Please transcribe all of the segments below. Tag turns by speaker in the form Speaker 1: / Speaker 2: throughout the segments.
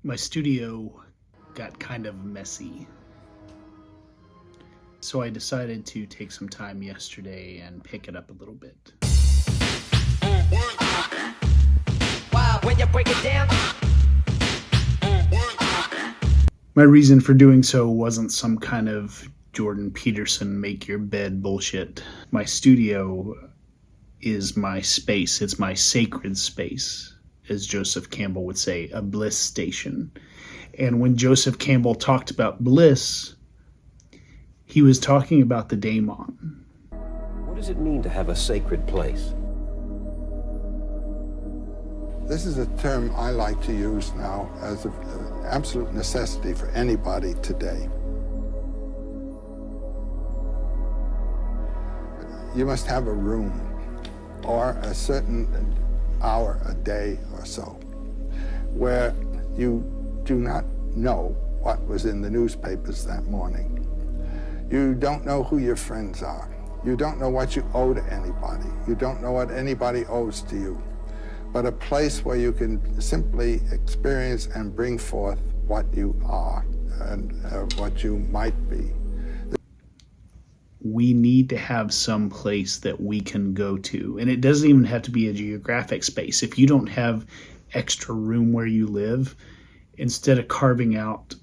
Speaker 1: My studio got kind of messy, so I decided to take some time yesterday and pick it up a little bit.
Speaker 2: Wow, when you break it down.
Speaker 1: My reason for doing so wasn't some kind of Jordan Peterson make your bed bullshit. My studio is my space. It's my sacred space, as Joseph Campbell would say, a bliss station. And when Joseph Campbell talked about bliss, he was talking about the daemon.
Speaker 3: What does it mean to have a sacred place?
Speaker 4: This is a term I like to use now as an absolute necessity for anybody today. You must have a room or a certain hour a day or so where you do not know what was in the newspapers that morning. You don't know who your friends are. You don't know what you owe to anybody. You don't know what anybody owes to you. But a place where you can simply experience and bring forth what you are and what you might be.
Speaker 1: We need to have some place that we can go to. And it doesn't even have to be a geographic space. If you don't have extra room where you live, instead of carving out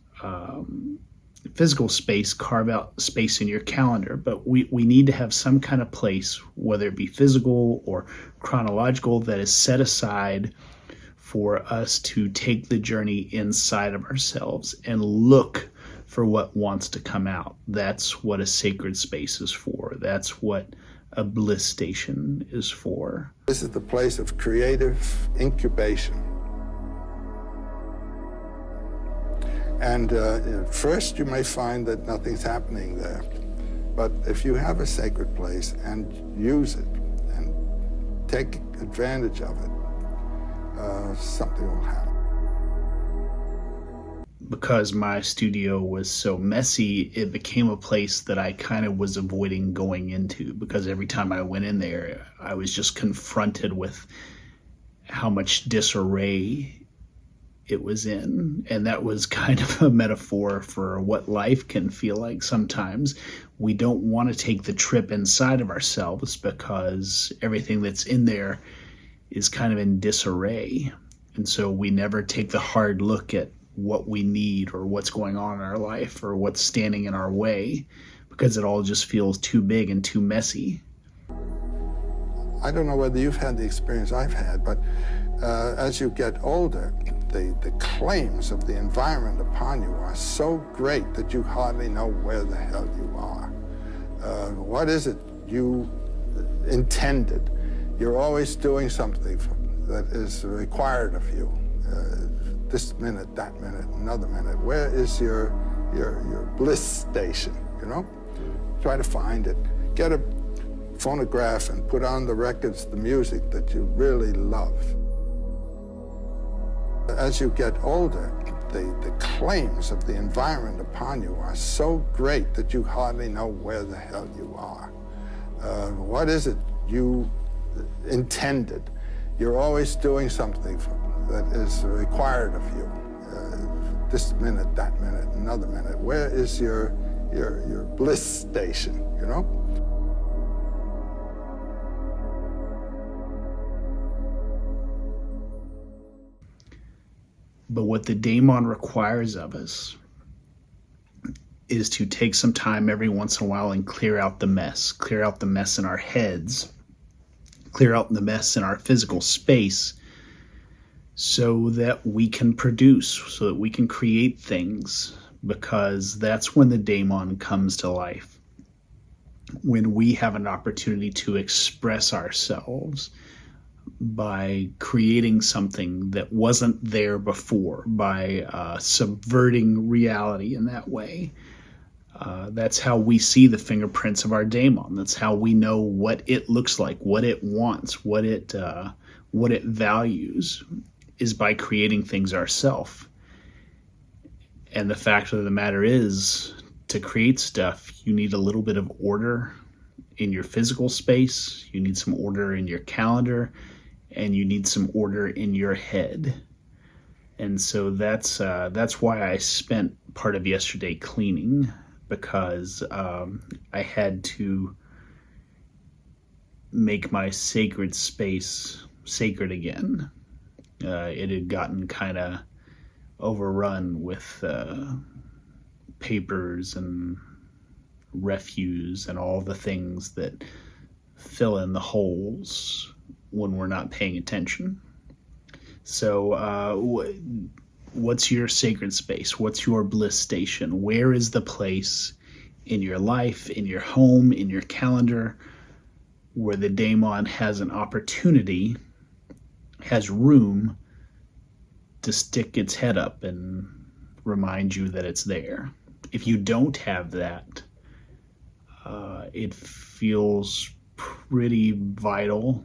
Speaker 1: physical space, carve out space in your calendar. But we need to have some kind of place, whether it be physical or chronological, that is set aside for us to take the journey inside of ourselves and look for what wants to come out. That's what a sacred space is for. That's what a bliss station is for.
Speaker 4: This is the place of creative incubation. And at first you may find that nothing's happening there. But if you have a sacred place and use it and take advantage of it, something will happen.
Speaker 1: Because my studio was so messy, it became a place that I kind of was avoiding going into, because every time I went in there, I was just confronted with how much disarray it was in. And that was kind of a metaphor for what life can feel like sometimes. We don't want to take the trip inside of ourselves because everything that's in there is kind of in disarray. And so we never take the hard look at what we need or what's going on in our life or what's standing in our way, because it all just feels too big and too messy.
Speaker 4: I don't know whether you've had the experience I've had, but as you get older, the claims of the environment upon you are so great that you hardly know where the hell you are. What is it you intended? You're always doing something that is required of you. This minute, that minute, another minute. Where is your bliss station, you know? Try to find it. Get a phonograph and put on the records, the music that you really love. As you get older, the claims of the environment upon you are so great that you hardly know where the hell you are. What is it you intended? You're always doing something that is required of you. This minute, that minute, another minute. Where is your bliss station, you know?
Speaker 1: But what the daemon requires of us is to take some time every once in a while and clear out the mess in our heads, clear out the mess in our physical space, so that we can produce, so that we can create things, because that's when the daemon comes to life. When we have an opportunity to express ourselves by creating something that wasn't there before, by subverting reality in that way. That's how we see the fingerprints of our daemon. That's how we know what it looks like, what it wants, what it values, is by creating things ourselves. And the fact of the matter is, to create stuff, you need a little bit of order in your physical space, you need some order in your calendar, and you need some order in your head. And so that's why I spent part of yesterday cleaning, because I had to make my sacred space sacred again. It had gotten kind of overrun with papers and refuse and all the things that fill in the holes when we're not paying attention. So what's your sacred space? What's your bliss station? Where is the place in your life, in your home, in your calendar, where the daemon has an opportunity, has room to stick its head up and remind you that it's there? If you don't have that, it feels pretty vital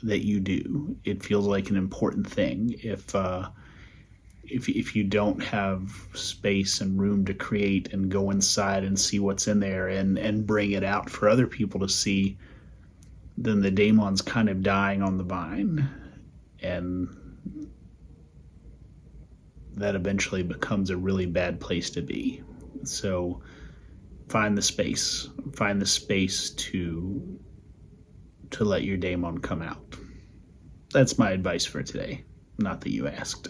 Speaker 1: that you do. It feels like an important thing. If you don't have space and room to create and go inside and see what's in there and bring it out for other people to see, then the daemon's kind of dying on the vine, and that eventually becomes a really bad place to be. So find the space to let your daemon come out. That's my advice for today. Not that you asked.